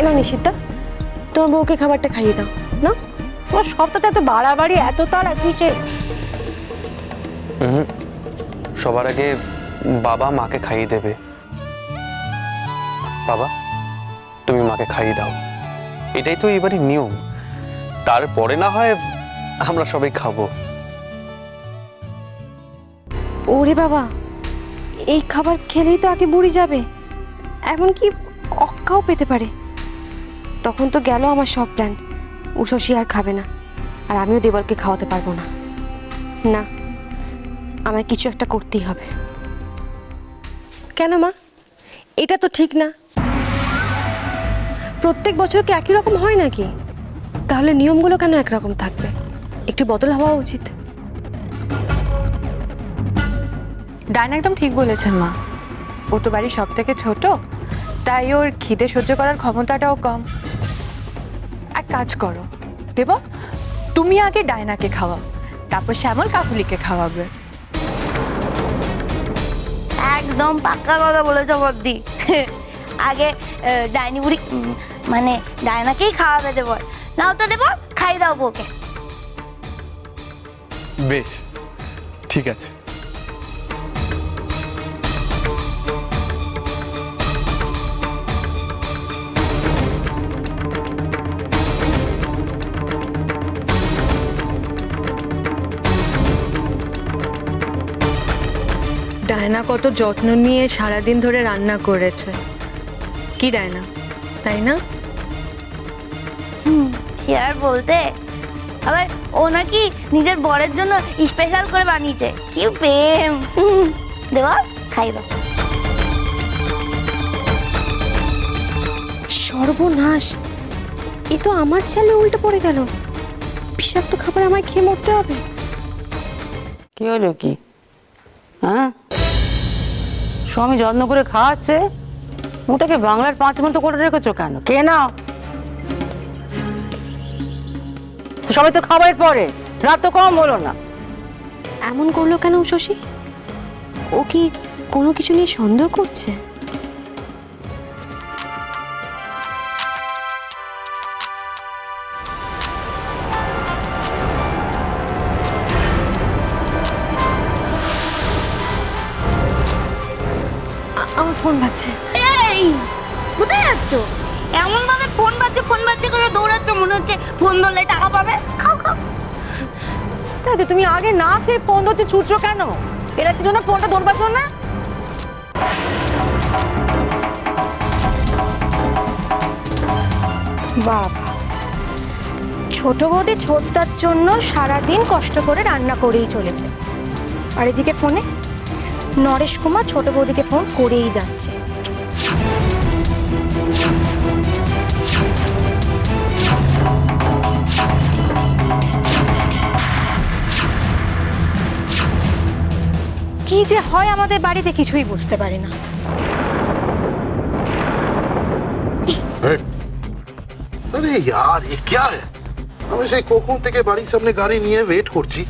এলো নিশিতা, তোমার বউকে খাবারটা খাইয়ে দাও না। তোমার সবটাতে এত বাড়াবাড়ি, এত তাড়া কিসে? সবার আগে বাবা মাকে খাইয়ে দেবে। বাবা, তুমি মাকে খাইয়ে দাও, এটাই তো এবারে নিয়ম। তারপরে না হয় আমরা সবাই খাবো। ওরে বাবা, এই খাবার খেলেই তো আগে বুড়ি যাবে, এমনকি অক্কাও পেতে পারে। তখন তো গেল আমার সব প্ল্যান। উষসী আর খাবে না, আর আমিও দেবরকে খাওয়াতে পারবো না। না, আমায় কিছু একটা করতেই হবে। কেন মা, এটা তো ঠিক না। প্রত্যেক বছর কি একই রকম হয় নাকি? তাহলে নিয়মগুলো কেন একরকম থাকবে? একটু বদল হওয়া উচিত। ডায়না একদম ঠিক বলেছেন মা। ও তো বাড়ির সব থেকে ছোট, তাই ওর খিদে সহ্য করার ক্ষমতাটাও কম। এক কাজ করো দেব, তুমি আগে ডায়নাকে খাওয়াও, তারপর শ্যামল কাকুলিকে খাওয়াবে। একদম পাক্কা কথা বলেছ বদ্দি। আগে ডাইনি বুড়ি মানে ডায়নাকেই খাওয়াবে দেবো, নাও তো দেবো, খাই দাও বউকে। বেশ, ঠিক আছে। ডায়না কত যত্ন নিয়ে সারাদিন ধরে রান্না করেছে, কি ডায়না, তাই না? সে আর বলতে, আবার ও নাকি নিজের বরের জন্য স্পেশাল করে বানিয়েছে। কি প্রেম! দেবো, খাই দাও। সর্বনাশ, এ তো আমার ছেলে উল্টে পড়ে গেল। বিষাক্ত খাবার আমায় খেয়ে মরতে হবে। কি হলো কি? হ্যাঁ, স্বামী যত্ন করে খাওয়াচ্ছে, ওটাকে বাংলার 5 মতো করে রেখেছো কেন? কে নাও, সবাই তো খাবার পরে, রাত তো কম হলো না। এমন করলো কেন শশী? ও কি কোনো কিছু নিয়ে সন্দেহ করছে? আমার ফোন বাজছে। এই, কোথায় যাচ্ছ? এমন ভাবে ফোন বাজছে করে দৌড়াচ্ছ, মনে হচ্ছে ফোন ধরলে টাকা পাবে। খাও খাও। তাই তুমি আগে না খেয়ে ফোন ধরতে ছুটছো কেন? এরা ছিল না ফোনটা ধরবার জন্য? বাবা, ছোট বৌদি ছোটদার জন্য সারাদিন কষ্ট করে রান্না করেই চলেছে, আর এদিকে ফোনে নরেশ কুমার ছোট বৌদিকে ফোন করেই যাচ্ছে। কি যে হয় আমাদের বাড়িতে কিছুই বুঝতে পারি না। अरे यार ये क्या है? আমি সেই কখন থেকে বাড়ির সামনে গাড়ি নিয়ে ওয়েট করছি,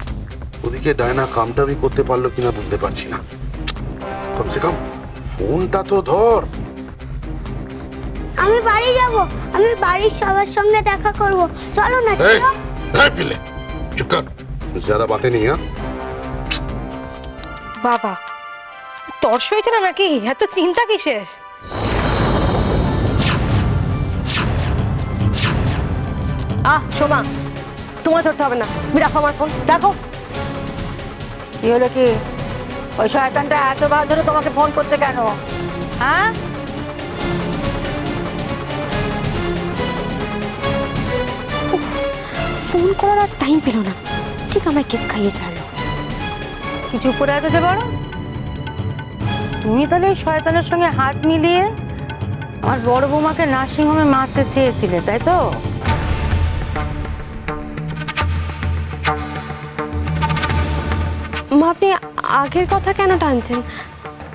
ওদিকে ডায়না কামটা भी করতে পারলো কিনা বুঝতে পারছি না। কমসে কম ফোনটা তো ধর। আমি বাড়ি যাব, আমি বাড়ির সবার সঙ্গে দেখা করব। চলো না, এই চলো। এই পিলে চুপ কর, ज्यादा बातें नहीं। हाँ, বাবা, তর্স হয়েছে না নাকি? এত চিন্তা কিসের? সোমা, তোমার ধরতে হবে না, তুমি রাখো আমার ফোন, রাখো। কি হলো কি? ওই শয়তানটা এতবার ধরে তোমাকে ফোন করছে কেন? হ্যাঁ, ফোন করার আর টাইম পেল না, ঠিক আমায় কেস খাইয়ে ছাড়লো। কিছু করে এত যে বড়, তুমি তাহলে ওই শয়তানের সঙ্গে হাত মিলিয়ে আমার বড় বৌমাকে নার্সিং হোমে মারতে চেয়েছিলে, তাই তো? মা, আপনি আগের কথা কেন টানছেন?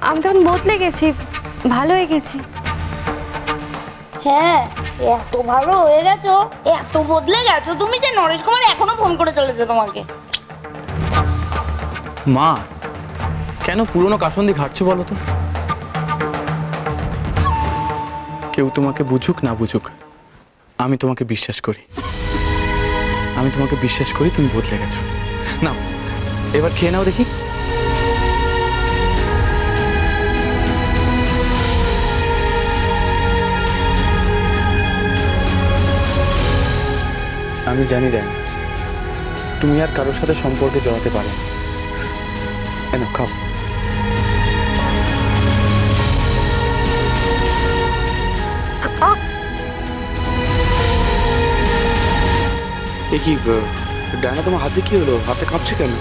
আমি তখন বদলে গেছি, ভালো হয়ে গেছি। হ্যাঁ, এত ভালো হয়ে গেছো, এত বদলে গেছো তুমি যে নরেশ কুমার এখনো ফোন করে চলেছে তোমাকে। মা, কেন পুরনো কাসন্দি ঘাটছো বলো তো? কেউ তোমাকে বুঝুক না বুঝুক, আমি তোমাকে বিশ্বাস করি। আমি তোমাকে বিশ্বাস করি তুমি বদলে গেছো। নাও এবার খেয়ে নাও দেখি। আমি জানি না তুমি আর কারোর সাথে সম্পর্কে জড়াতে পারো। এনো খাও। এ কি ডায়না, তোমার হাতে কি হলো? হাতে কাঁপছে কেন?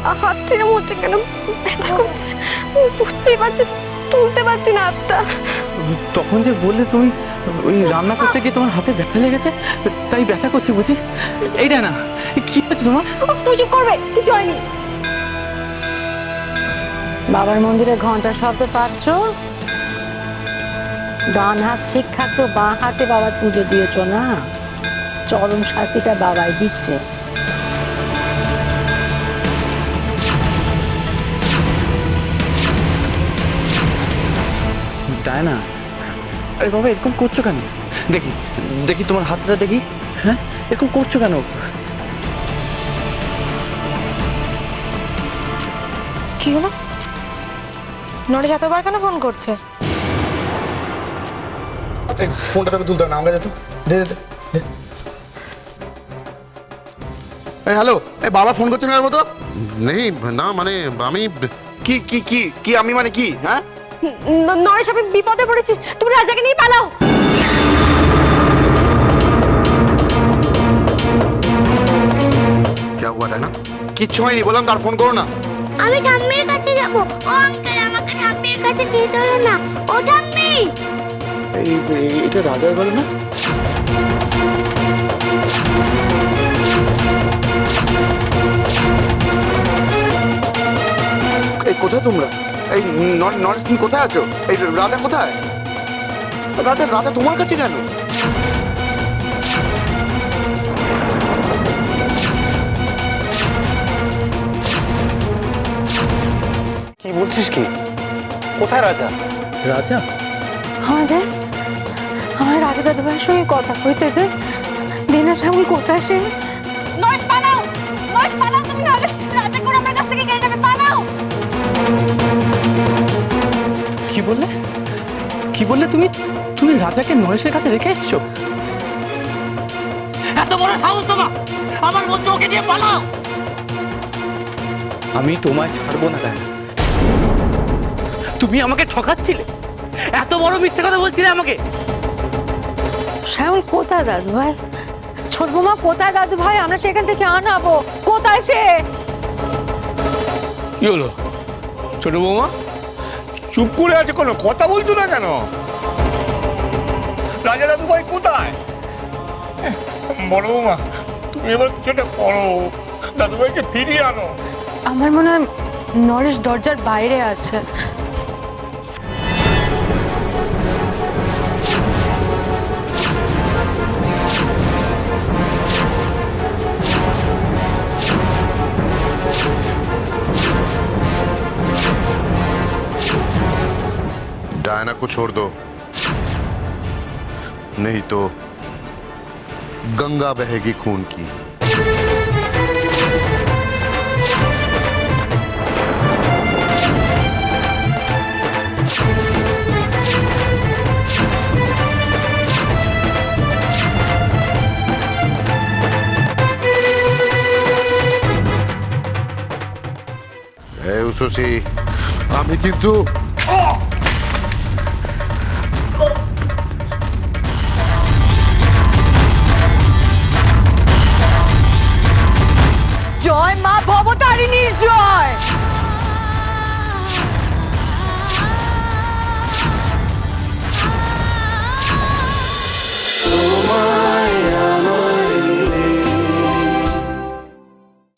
আমার হাতটা মরছে কেন, ব্যথা করছে, বুঝতেই পারছি না, তুলতে পারছি না হাতটা। তখন যে বললে তুমি ওই রান্না করতে গিয়ে তোমার হাতে ব্যথা লেগেছে, তাই ব্যথা করছে বুঝি? এইটা না, কি হচ্ছে তোমার? তুই চুপ করবে, কিছু হয়নি। বাবার মন্দিরে ঘন্টার শব্দ পাচ্ছ? ডান হাত ঠিক থাকতো, বাঁ হাতে বাবার পুজো দিয়েছ না, চরম শাস্তিটা বাবাই দিচ্ছে। ডায়না, আরে বাবা এরকম করছো কেন? দেখি দেখি তোমার হাতটা দেখি। হ্যাঁ, এরকম করছো কেন? কি হলো? নরেশ এতবার কেন ফোন করছে? ফোনটা তোকে তুলতে হবে না, আমাকে যেত। দে দে দে। এই হ্যালো, এই বাবা ফোন করছেন এর মতো? নেই না, মানে আমি কি কি কি কি আমি মানে কি? হ্যাঁ, নরেশ, আমি বিপদে পড়েছি, তুমি রাজাকে নিয়ে পালাও। क्या हुआ डायना? কিচ্ছু হয়নি, বললাম তার ফোন করো না। আমি ঠাম্মির কাছে যাব। ও আঙ্কেল আমাকে ঠাম্মির কাছে নিয়ে চলো না। ও ঠাম্মি। এটা রাজার গলা না? এই কোথায় তোমরা? এই নরেশ, তুমি কোথায় আছো? এই রাজা কোথায়? রাজা রাজা তোমার কাছে কেন? কি বলছিস কি? কোথায় রাজা? রাজা? আমার রাজা দাদুভাইয়ের সঙ্গে কথা কইতে দে। দিনা শ্যামল কোথায় সে? নরেশ পালাও, নরেশ পালাও, তুমি নাহলে রাজা করে আমার কাছ থেকে কেড়ে নেবে, পালাও। কি বললে? কি বললে তুমি? তুমি রাজাকে নরেশের কাছে রেখে এসছো? এত বড় সাহস তোমার! আমার বন্ধু, ওকে নিয়ে পালাও! আমি তোমায় ছাড়বো না ডায়না। তুমি আমাকে ঠকাচ্ছিলে, এত বড় মিথ্যে কথা বলছিলে আমাকে! শ্যামল কোথায় দাদু ভাই? ছোট বৌমা কোথায় দাদু ভাই? আমরা সেখান থেকে আনাবো। কোথায় সে? কি হলো ছোট বৌমা? চুপ করে আছে, কোনো কথা বলছো না কেন? রাজা দাদু ভাই কোথায়? বড় বৌমা, তুমি এবার কিছু একটা করো, দাদু ভাইকে ফিরিয়ে আনো। আমার মনে হয় নরেশ দরজার বাইরে আছে। डायना को छोड़ दो, नहीं तो गंगा बहेगी खून की। এই উসুসি, আমি কিন্তু জয় মা ভবতারিণী।